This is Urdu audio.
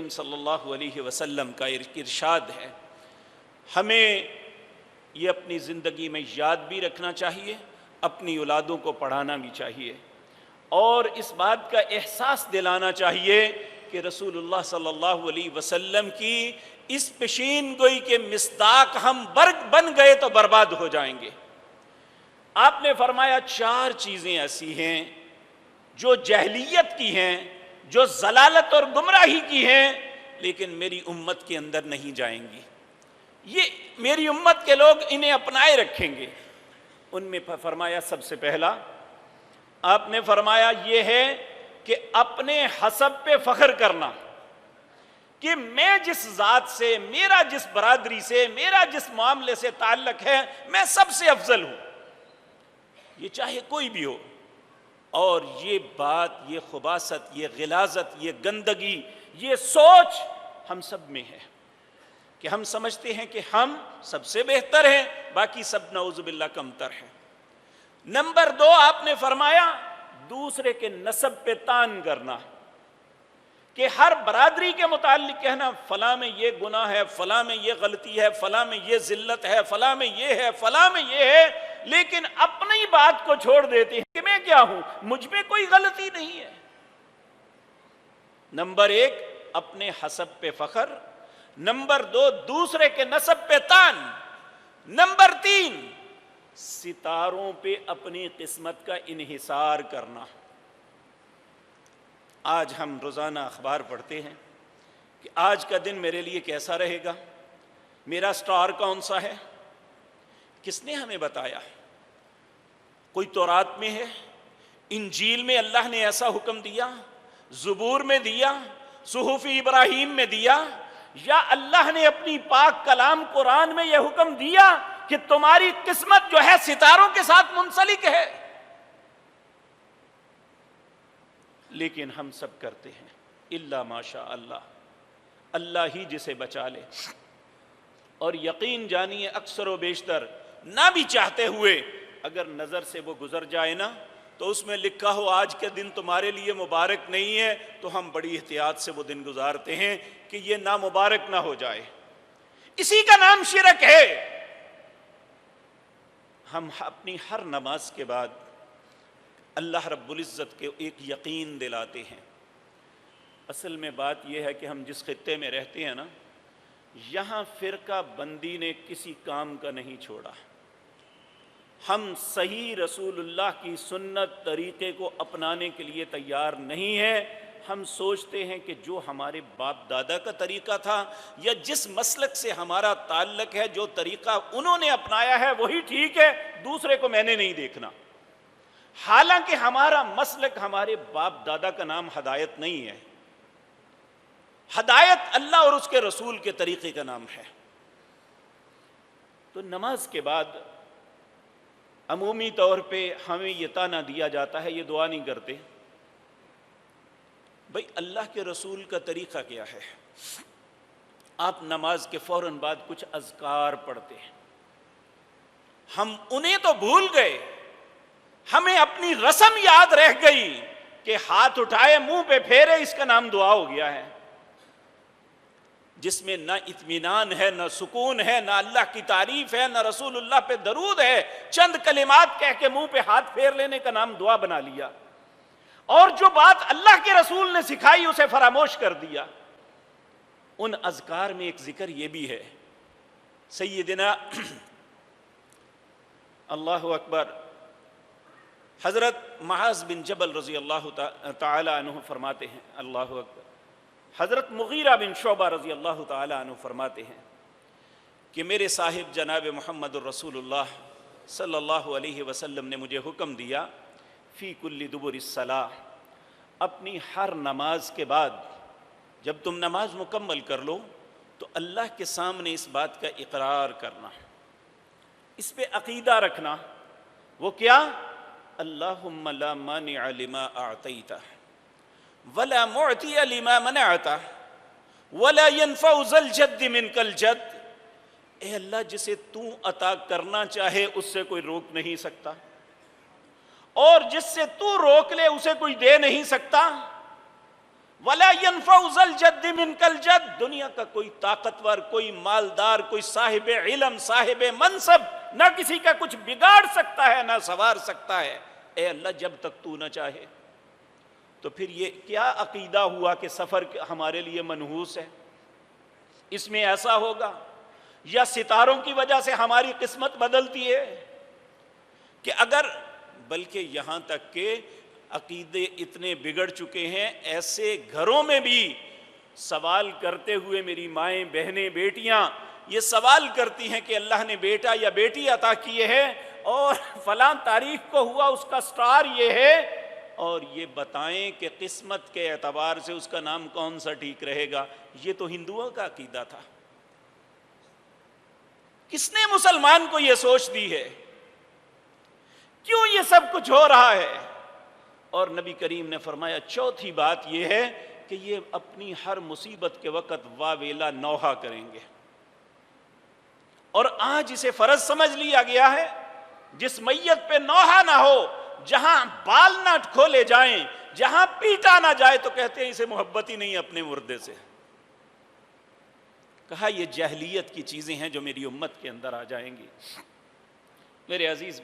کریم صلی اللہ علیہ وسلم کا ارشاد ہے، ہمیں یہ اپنی زندگی میں یاد بھی رکھنا چاہیے، اپنی اولادوں کو پڑھانا بھی چاہیے، اور اس بات کا احساس دلانا چاہیے کہ رسول اللہ صلی اللہ علیہ وسلم کی اس پیشین گوئی کے مصداق ہم بن گئے تو برباد ہو جائیں گے۔ آپ نے فرمایا 4 چیزیں ایسی ہیں جو جہلیت کی ہیں، جو ضلالت اور گمراہی کی ہیں، لیکن میری امت کے اندر نہیں جائیں گی، یہ میری امت کے لوگ انہیں اپنائے رکھیں گے۔ ان میں فرمایا سب سے پہلا آپ نے فرمایا یہ ہے کہ اپنے حسب پہ فخر کرنا، کہ میں جس ذات سے، میرا جس برادری سے، میرا جس معاملے سے تعلق ہے، میں سب سے افضل ہوں، یہ چاہے کوئی بھی ہو۔ اور یہ بات، یہ خباثت، یہ غلاظت، یہ گندگی، یہ سوچ ہم سب میں ہے کہ ہم سمجھتے ہیں کہ ہم سب سے بہتر ہیں، باقی سب نعوذ باللہ کمتر ہیں۔ نمبر 2 آپ نے فرمایا دوسرے کے نسب پہ طعن کرنا، کہ ہر برادری کے متعلق کہنا فلاں میں یہ گناہ ہے، فلاں میں یہ غلطی ہے، فلاں میں یہ ذلت ہے، فلاں میں یہ ہے، فلاں میں یہ ہے، لیکن اپنی بات کو چھوڑ دیتے ہیں کہ میں کیا ہوں، مجھ میں کوئی غلطی نہیں ہے۔ نمبر 1 اپنے حسب پہ فخر، نمبر 2 دوسرے کے نسب پہ طعن، نمبر 3 ستاروں پہ اپنی قسمت کا انحصار کرنا۔ آج ہم روزانہ اخبار پڑھتے ہیں کہ آج کا دن میرے لیے کیسا رہے گا، میرا سٹار کون سا ہے، کس نے ہمیں بتایا؟ کوئی تورات میں ہے، انجیل میں اللہ نے ایسا حکم دیا، زبور میں دیا، صحف ابراہیم میں دیا، یا اللہ نے اپنی پاک کلام قرآن میں یہ حکم دیا کہ تمہاری قسمت جو ہے ستاروں کے ساتھ منسلک ہے؟ لیکن ہم سب کرتے ہیں الا ماشاء اللہ، اللہ ہی جسے بچا لے۔ اور یقین جانیے اکثر و بیشتر نہ بھی چاہتے ہوئے اگر نظر سے وہ گزر جائے نا، تو اس میں لکھا ہو آج کے دن تمہارے لیے مبارک نہیں ہے، تو ہم بڑی احتیاط سے وہ دن گزارتے ہیں کہ یہ نامبارک نہ ہو جائے۔ اسی کا نام شرک ہے۔ ہم اپنی ہر نماز کے بعد اللہ رب العزت کے ایک یقین دلاتے ہیں۔ اصل میں بات یہ ہے کہ ہم جس خطے میں رہتے ہیں نا، یہاں فرقہ بندی نے کسی کام کا نہیں چھوڑا۔ ہم صحیح رسول اللہ کی سنت طریقے کو اپنانے کے لیے تیار نہیں ہیں۔ ہم سوچتے ہیں کہ جو ہمارے باپ دادا کا طریقہ تھا، یا جس مسلک سے ہمارا تعلق ہے، جو طریقہ انہوں نے اپنایا ہے وہی ٹھیک ہے، دوسرے کو میں نے نہیں دیکھنا۔ حالانکہ ہمارا مسلک، ہمارے باپ دادا کا نام ہدایت نہیں ہے، ہدایت اللہ اور اس کے رسول کے طریقے کا نام ہے۔ تو نماز کے بعد عمومی طور پہ ہمیں یہ طعنہ دیا جاتا ہے، یہ دعا نہیں کرتے، بھئی اللہ کے رسول کا طریقہ کیا ہے؟ آپ نماز کے فوراً بعد کچھ اذکار پڑھتے ہیں، ہم انہیں تو بھول گئے، ہمیں اپنی رسم یاد رہ گئی کہ ہاتھ اٹھائے منہ پہ پھیرے، اس کا نام دعا ہو گیا ہے، جس میں نہ اطمینان ہے، نہ سکون ہے، نہ اللہ کی تعریف ہے، نہ رسول اللہ پہ درود ہے۔ چند کلمات کہہ کے منہ پہ ہاتھ پھیر لینے کا نام دعا بنا لیا، اور جو بات اللہ کے رسول نے سکھائی اسے فراموش کر دیا۔ ان اذکار میں ایک ذکر یہ بھی ہے، سیدنا اللہ اکبر حضرت معاذ بن جبل رضی اللہ تعالی عنہ فرماتے ہیں، اللہ اکبر، حضرت مغیرہ بن شعبہ رضی اللہ تعالی عنہ فرماتے ہیں کہ میرے صاحب جناب محمد الرسول اللہ صلی اللہ علیہ وسلم نے مجھے حکم دیا، فی کل دبر الصلاۃ، اپنی ہر نماز کے بعد جب تم نماز مکمل کر لو تو اللہ کے سامنے اس بات کا اقرار کرنا، اس پہ عقیدہ رکھنا۔ وہ کیا؟ اللہم لا مانع لما اعطیت ولا معطی لما منعت ولا ينفع ذا الجد منک الجد، اے اللہ جسے تو عطا کرنا چاہے اس سے کوئی روک نہیں سکتا، اور جس سے تو روک لے اسے کوئی دے نہیں سکتا، وَلَا يَنْفَعُ ذَا الْجَدِّ مِنْكَ الْجَدِّ، دنیا کا کوئی طاقتور، کوئی مالدار، کوئی صاحب علم، صاحب منصب نہ کسی کا کچھ بگاڑ سکتا ہے نہ سنوار سکتا ہے، اے اللہ جب تک تو نہ چاہے۔ تو پھر یہ کیا عقیدہ ہوا کہ سفر ہمارے لیے منحوس ہے، اس میں ایسا ہوگا، یا ستاروں کی وجہ سے ہماری قسمت بدلتی ہے کہ اگر، بلکہ یہاں تک کہ عقیدے اتنے بگڑ چکے ہیں، ایسے گھروں میں بھی سوال کرتے ہوئے میری مائیں، بہنیں، بیٹیاں یہ سوال کرتی ہیں کہ اللہ نے بیٹا یا بیٹی عطا کیے ہیں اور فلاں تاریخ کو ہوا، اس کا سٹار یہ ہے، اور یہ بتائیں کہ قسمت کے اعتبار سے اس کا نام کون سا ٹھیک رہے گا۔ یہ تو ہندوؤں کا عقیدہ تھا، کس نے مسلمان کو یہ سوچ دی ہے؟ کیوں یہ سب کچھ ہو رہا ہے؟ اور نبی کریم نے فرمایا چوتھی بات یہ ہے کہ یہ اپنی ہر مصیبت کے وقت واویلا نوحہ کریں گے، اور آج اسے فرض سمجھ لیا گیا ہے، جس میت پہ نوحہ نہ ہو، جہاں بال نہ کھولے جائیں، جہاں پیٹا نہ جائے، تو کہتے ہیں اسے محبت ہی نہیں اپنے مردے سے۔ کہا یہ جاہلیت کی چیزیں ہیں جو میری امت کے اندر آ جائیں گی۔ میرے عزیز